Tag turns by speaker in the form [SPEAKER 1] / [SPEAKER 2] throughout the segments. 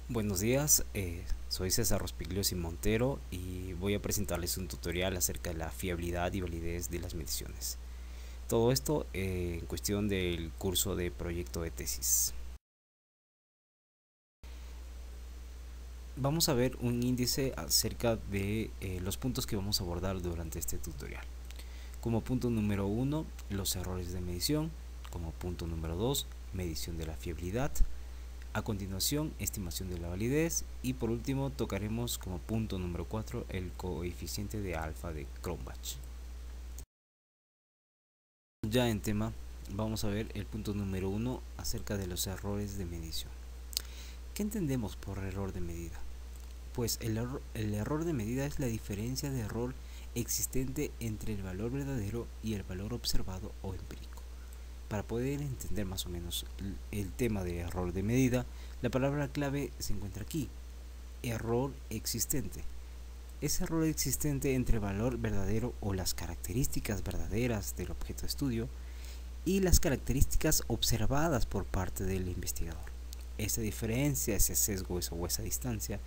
[SPEAKER 1] Buenos días, soy César Rospigliosi Montero y voy a presentarles un tutorial acerca de la fiabilidad y validez de las mediciones. Todo esto en cuestión del curso de proyecto de tesis. Vamos a ver un índice acerca de los puntos que vamos a abordar durante este tutorial. Como punto número 1, los errores de medición. Como punto número 2, medición de la fiabilidad. A continuación, estimación de la validez y por último tocaremos como punto número 4 el coeficiente de alfa de Cronbach. Ya en tema, vamos a ver el punto número 1 acerca de los errores de medición. ¿Qué entendemos por error de medida? Pues el error de medida es la diferencia de error existente entre el valor verdadero y el valor observado o empírico. Para poder entender más o menos el tema de error de medida, la palabra clave se encuentra aquí: error existente. Ese error existente entre valor verdadero o las características verdaderas del objeto de estudio y las características observadas por parte del investigador. Esa diferencia, ese sesgo o esa distancia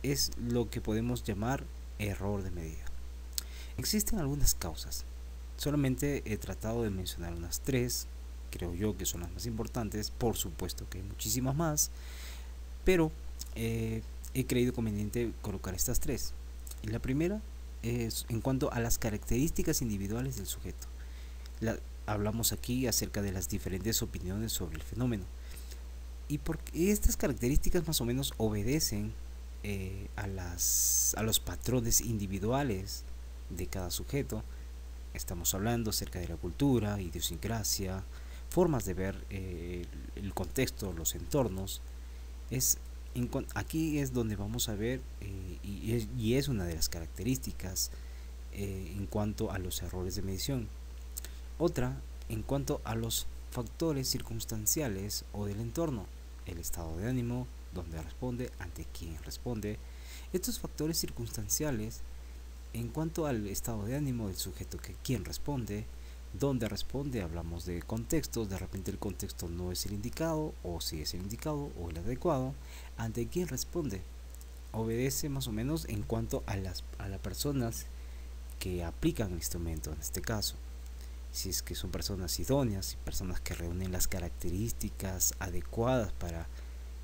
[SPEAKER 1] es lo que podemos llamar error de medida. Existen algunas causas. Solamente he tratado de mencionar unas 3, creo yo que son las más importantes. Por supuesto que hay muchísimas más, pero he creído conveniente colocar estas 3. La primera es en cuanto a las características individuales del sujeto. Hablamos aquí acerca de las diferentes opiniones sobre el fenómeno. Y porque estas características más o menos obedecen a los patrones individuales de cada sujeto. Estamos hablando acerca de la cultura, idiosincrasia, formas de ver el contexto, los entornos. Aquí es donde vamos a ver, y es una de las características en cuanto a los errores de medición. Otra, en cuanto a los factores circunstanciales o del entorno, el estado de ánimo, dónde responde, ante quién responde. Estos factores circunstanciales, en cuanto al estado de ánimo del sujeto, que quién responde, dónde responde, hablamos de contextos. De repente el contexto no es el indicado, o si es el indicado o el adecuado. Ante quién responde, obedece más o menos en cuanto a las personas que aplican el instrumento. En este caso, si es que son personas idóneas y personas que reúnen las características adecuadas para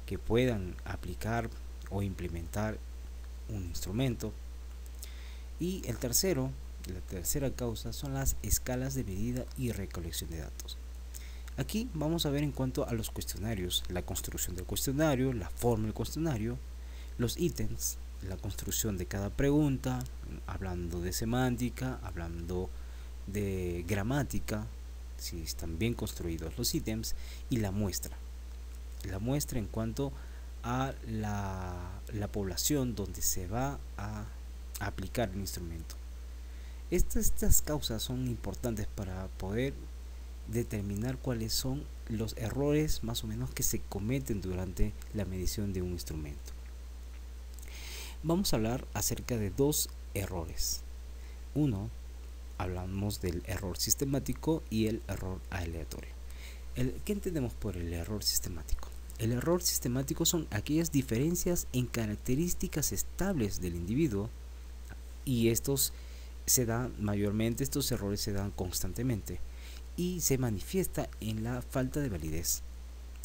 [SPEAKER 1] que puedan aplicar o implementar un instrumento. Y la tercera causa son las escalas de medida y recolección de datos. Aquí vamos a ver en cuanto a los cuestionarios, la construcción del cuestionario, la forma del cuestionario, los ítems, la construcción de cada pregunta, hablando de semántica, hablando de gramática, si están bien construidos los ítems, y la muestra. La muestra en cuanto a la población donde se va a aplicar el instrumento. Estas causas son importantes para poder determinar cuáles son los errores más o menos que se cometen durante la medición de un instrumento. Vamos a hablar acerca de 2 errores. Uno, hablamos del error sistemático y el error aleatorio. ¿Qué entendemos por el error sistemático? El error sistemático son aquellas diferencias en características estables del individuo, y estos errores se dan constantemente y se manifiesta en la falta de validez.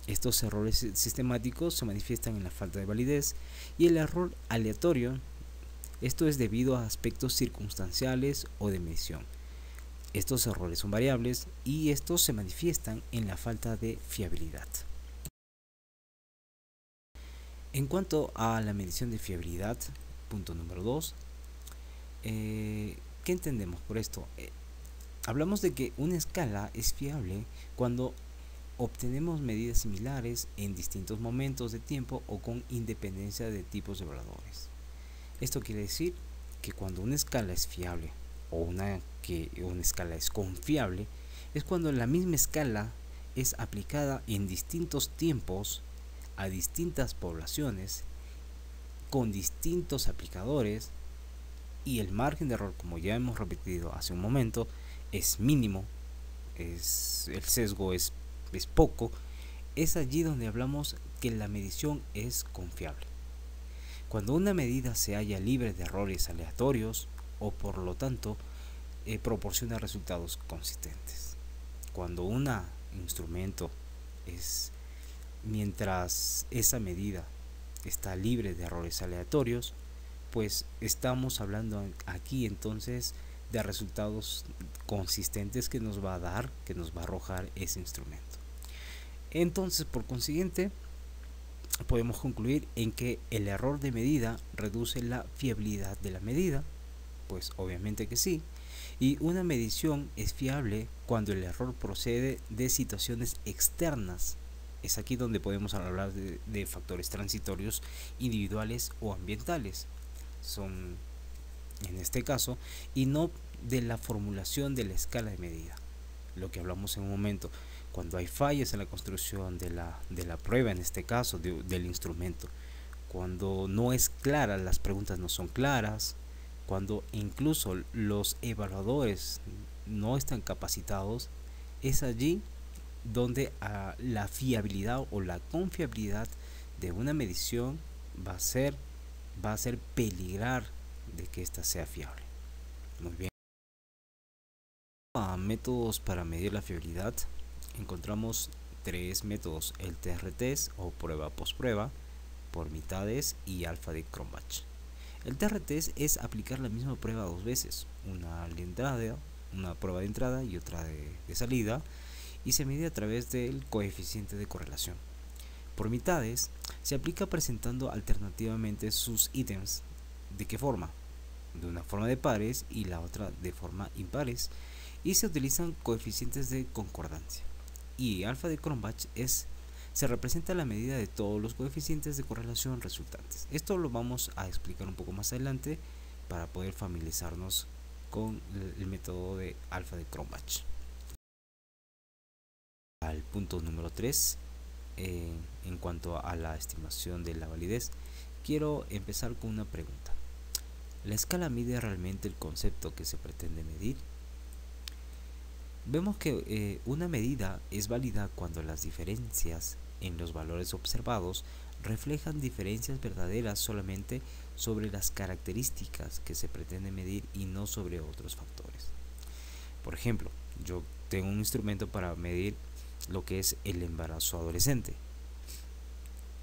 [SPEAKER 1] Estos errores sistemáticos se manifiestan en la falta de validez. Y el error aleatorio, esto es debido a aspectos circunstanciales o de medición. Estos errores son variables y estos se manifiestan en la falta de fiabilidad. En cuanto a la medición de fiabilidad, punto número 2, ¿qué entendemos por esto? Hablamos de que una escala es fiable cuando obtenemos medidas similares en distintos momentos de tiempo o con independencia de tipos de evaluadores. Esto quiere decir que cuando una escala es fiable o una escala es confiable, es cuando la misma escala es aplicada en distintos tiempos a distintas poblaciones con distintos aplicadores, y el margen de error, como ya hemos repetido hace un momento, es mínimo, el sesgo es poco. es allí donde hablamos que la medición es confiable. Cuando una medida se halla libre de errores aleatorios o por lo tanto proporciona resultados consistentes. Cuando un instrumento mientras esa medida está libre de errores aleatorios, pues estamos hablando aquí entonces de resultados consistentes que nos va a dar, que nos va a arrojar ese instrumento. Entonces, por consiguiente, podemos concluir en que el error de medida reduce la fiabilidad de la medida, pues obviamente que sí, y una medición es fiable cuando el error procede de situaciones externas. Es aquí donde podemos hablar de factores transitorios individuales o ambientales, son en este caso, y no de la formulación de la escala de medida, lo que hablamos en un momento. Cuando hay fallas en la construcción de la prueba, en este caso del instrumento, cuando no es clara, las preguntas no son claras, cuando incluso los evaluadores no están capacitados, es allí donde la fiabilidad o la confiabilidad de una medición va a ser peligrar de que ésta sea fiable. Muy bien. Métodos para medir la fiabilidad. Encontramos tres métodos: el TR-test o prueba post-prueba, por mitades y alfa de Cronbach. El TR-test es aplicar la misma prueba dos veces, una prueba de entrada y otra de salida, y se mide a través del coeficiente de correlación. Por mitades se aplica presentando alternativamente sus ítems. ¿De qué forma? De una forma de pares y la otra de forma impares, y se utilizan coeficientes de concordancia. Y alfa de Cronbach se representa la medida de todos los coeficientes de correlación resultantes. Esto lo vamos a explicar un poco más adelante para poder familiarizarnos con el método de alfa de Cronbach. Al punto número 3, en cuanto a la estimación de la validez, quiero empezar con una pregunta. ¿La escala mide realmente el concepto que se pretende medir? Vemos que una medida es válida cuando las diferencias en los valores observados reflejan diferencias verdaderas solamente sobre las características que se pretende medir y no sobre otros factores. Por ejemplo, yo tengo un instrumento para medir lo que es el embarazo adolescente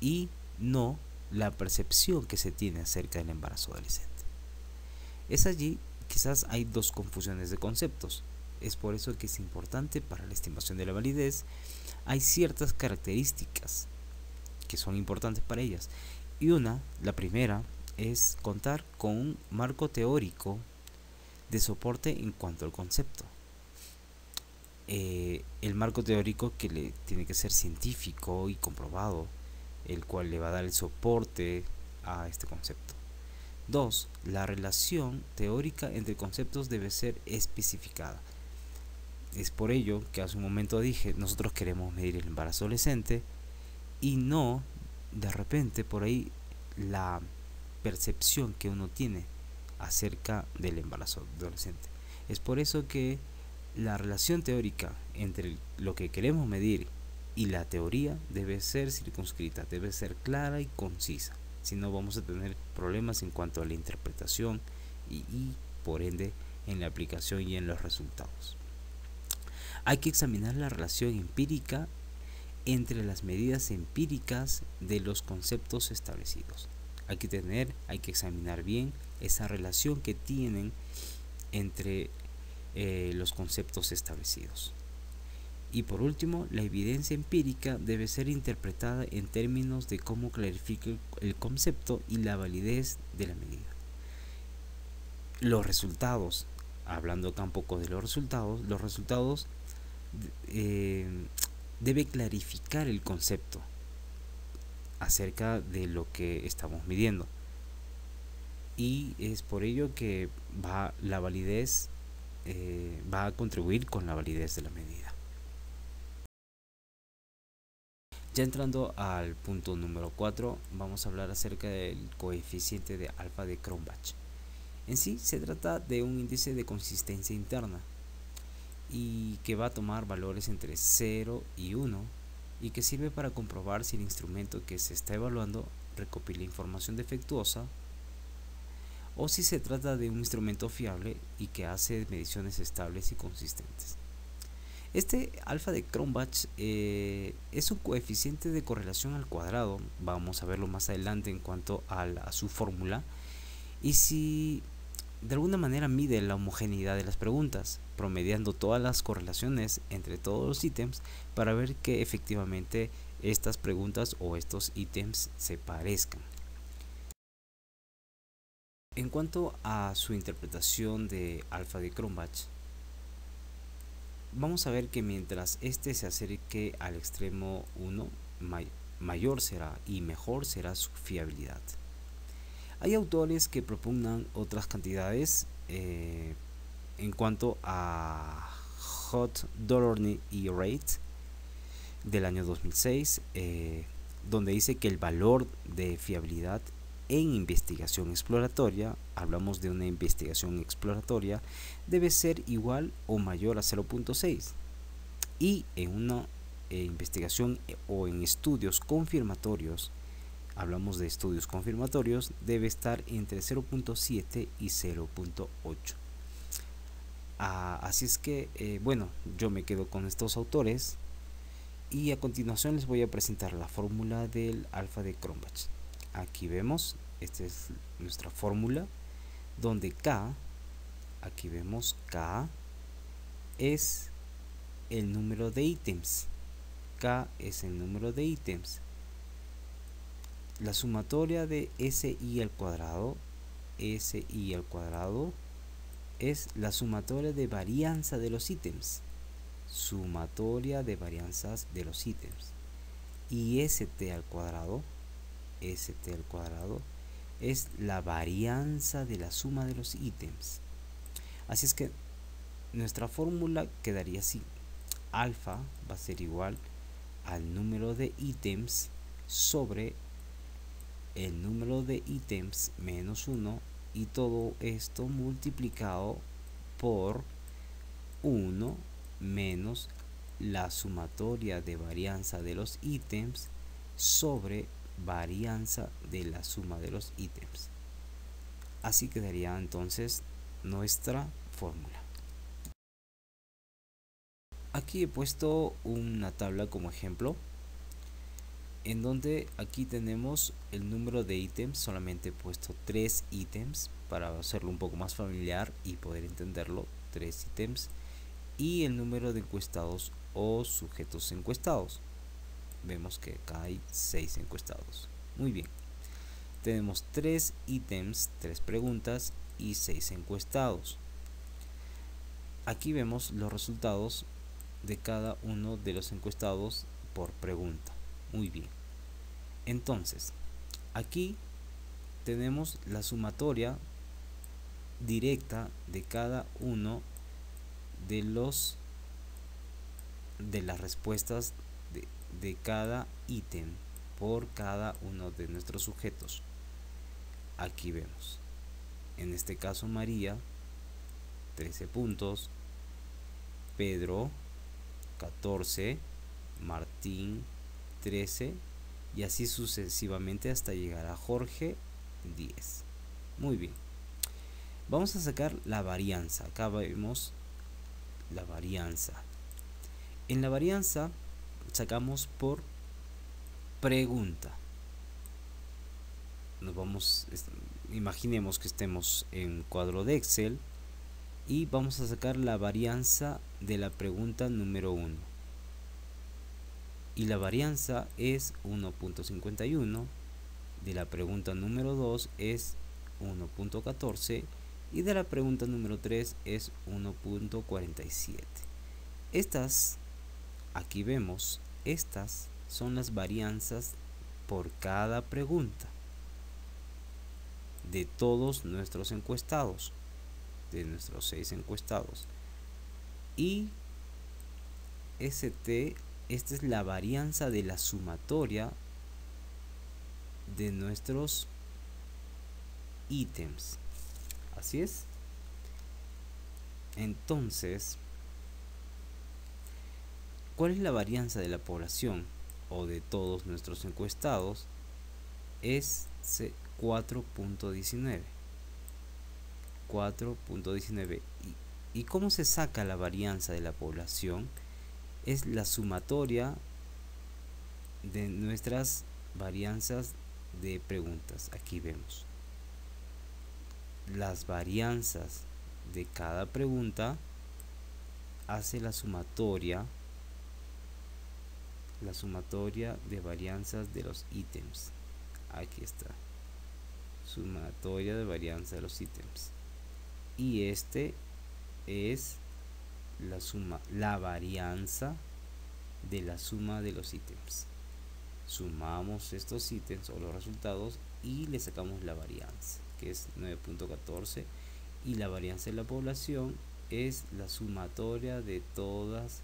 [SPEAKER 1] y no la percepción que se tiene acerca del embarazo adolescente. Es allí quizás hay dos confusiones de conceptos. Es por eso que es importante para la estimación de la validez. Hay ciertas características que son importantes para ellas. Y la primera, es contar con un marco teórico de soporte en cuanto al concepto. El marco teórico que tiene que ser científico y comprobado, el cual le va a dar el soporte a este concepto. 2. La relación teórica entre conceptos debe ser especificada. Es por ello que hace un momento dije, nosotros queremos medir el embarazo adolescente y no de repente por ahí la percepción que uno tiene acerca del embarazo adolescente. Es por eso que la relación teórica entre lo que queremos medir y la teoría debe ser circunscrita, debe ser clara y concisa. Si no, vamos a tener problemas en cuanto a la interpretación y por ende en la aplicación y en los resultados. Hay que examinar la relación empírica entre las medidas empíricas de los conceptos establecidos. Hay que examinar bien esa relación que tienen entre los conceptos establecidos. Y por último, la evidencia empírica debe ser interpretada en términos de cómo clarifica el concepto y la validez de la medida. Los resultados, hablando acá un poco de los resultados debe clarificar el concepto acerca de lo que estamos midiendo. Y es por ello que la validez va a contribuir con la validez de la medida. Ya entrando al punto número 4, vamos a hablar acerca del coeficiente de alfa de Cronbach. En sí se trata de un índice de consistencia interna y que va a tomar valores entre 0 y 1 y que sirve para comprobar si el instrumento que se está evaluando recopila información defectuosa o si se trata de un instrumento fiable y que hace mediciones estables y consistentes. Este alfa de Cronbach es un coeficiente de correlación al cuadrado, vamos a verlo más adelante en cuanto a su fórmula, y si de alguna manera mide la homogeneidad de las preguntas, promediando todas las correlaciones entre todos los ítems para ver que efectivamente estas preguntas o estos ítems se parezcan. En cuanto a su interpretación de alfa de Cronbach, vamos a ver que mientras este se acerque al extremo 1, mayor será y mejor será su fiabilidad. Hay autores que propugnan otras cantidades en cuanto a Hot, Dollorny y Rate del año 2006, donde dice que el valor de fiabilidad en investigación exploratoria, hablamos de una investigación exploratoria, debe ser igual o mayor a 0.6 y en una investigación o en estudios confirmatorios, hablamos de estudios confirmatorios, debe estar entre 0.7 y 0.8. Así es que, bueno, yo me quedo con estos autores y a continuación les voy a presentar la fórmula del alfa de Cronbach. Aquí vemos, esta es nuestra fórmula, donde K, aquí vemos K es el número de ítems. K es el número de ítems. La sumatoria de SI al cuadrado, SI al cuadrado, es la sumatoria de varianza de los ítems. Sumatoria de varianzas de los ítems. Y ST al cuadrado, ST al cuadrado, es la varianza de la suma de los ítems. Así es que nuestra fórmula quedaría así. Alfa va a ser igual al número de ítems sobre el número de ítems menos 1 y todo esto multiplicado por 1 menos la sumatoria de varianza de los ítems sobre varianza de la suma de los ítems. Así quedaría entonces nuestra fórmula. Aquí he puesto una tabla como ejemplo, en donde aquí tenemos el número de ítems, solamente he puesto 3 ítems para hacerlo un poco más familiar y poder entenderlo, 3 ítems, y el número de encuestados o sujetos encuestados. Vemos que acá hay 6 encuestados. Muy bien, tenemos 3 ítems, 3 preguntas y 6 encuestados. Aquí vemos los resultados de cada uno de los encuestados por pregunta. Muy bien, entonces aquí tenemos la sumatoria directa de cada uno de las respuestas de cada ítem por cada uno de nuestros sujetos. Aquí vemos, en este caso María 13 puntos, Pedro 14, Martín 13 y así sucesivamente hasta llegar a Jorge 10. Muy bien, vamos a sacar la varianza. Acá vemos la varianza. En la varianza sacamos por pregunta. Imaginemos que estemos en un cuadro de Excel y vamos a sacar la varianza de la pregunta número 1 y la varianza es 1.51, de la pregunta número 2 es 1.14 y de la pregunta número 3 es 1.47. Estas, aquí vemos, estas son las varianzas por cada pregunta de todos nuestros encuestados, de nuestros 6 encuestados. Y esta es la varianza de la sumatoria de nuestros ítems. Así es. Entonces, ¿cuál es la varianza de la población? o de todos nuestros encuestados es 4.19. 4.19. ¿Y cómo se saca la varianza de la población? Es la sumatoria de nuestras varianzas de preguntas. Aquí vemos las varianzas de cada pregunta, hace la sumatoria de varianzas de los ítems. Aquí está, sumatoria de varianza de los ítems, y este es la varianza de la suma de los ítems. Sumamos estos ítems o los resultados y le sacamos la varianza, que es 9.14, y la varianza de la población es la sumatoria de todas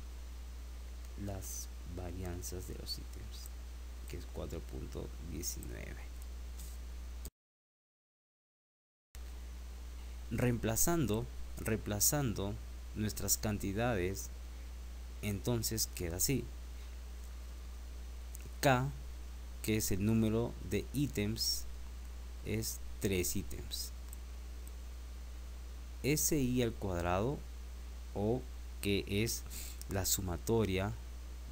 [SPEAKER 1] las varianzas de los ítems, que es 4.19. Reemplazando nuestras cantidades, entonces queda así: K, que es el número de ítems, es 3 ítems. SI al cuadrado, o que es la sumatoria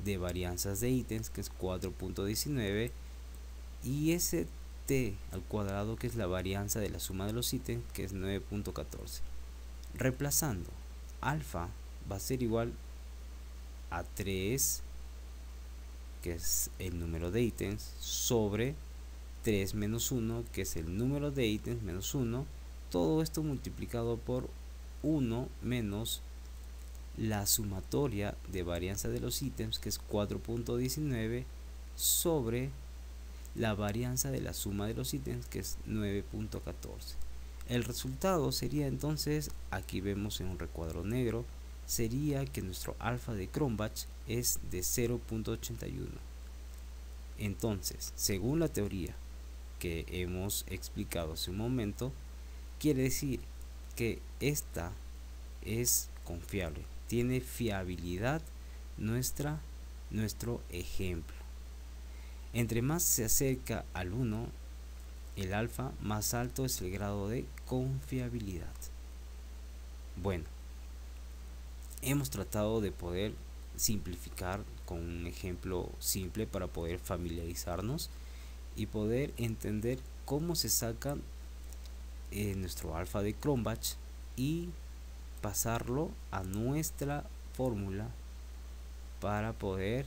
[SPEAKER 1] de varianzas de ítems, que es 4.19, y ST al cuadrado, que es la varianza de la suma de los ítems, que es 9.14. Reemplazando, alfa va a ser igual a 3, que es el número de ítems, sobre 3 menos 1, que es el número de ítems menos 1, todo esto multiplicado por 1 menos la sumatoria de varianza de los ítems, que es 4.19, sobre la varianza de la suma de los ítems, que es 9.14. El resultado sería entonces, aquí vemos en un recuadro negro, sería que nuestro alfa de Cronbach es de 0.81. Entonces, según la teoría que hemos explicado hace un momento, quiere decir que esta es confiable, tiene fiabilidad nuestro ejemplo. Entre más se acerca al 1 el alfa, más alto es el grado de confiabilidad. Bueno, hemos tratado de poder simplificar con un ejemplo simple para poder familiarizarnos y poder entender cómo se saca nuestro alfa de Cronbach y pasarlo a nuestra fórmula para poder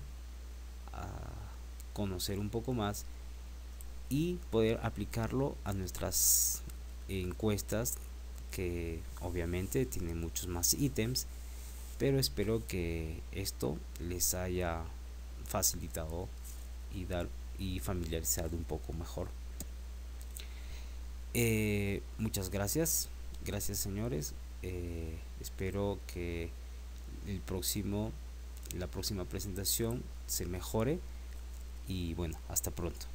[SPEAKER 1] conocer un poco más y poder aplicarlo a nuestras encuestas, que obviamente tienen muchos más ítems, pero espero que esto les haya facilitado y familiarizado un poco mejor. Muchas gracias señores. Espero que la próxima presentación se mejore, y bueno, hasta pronto.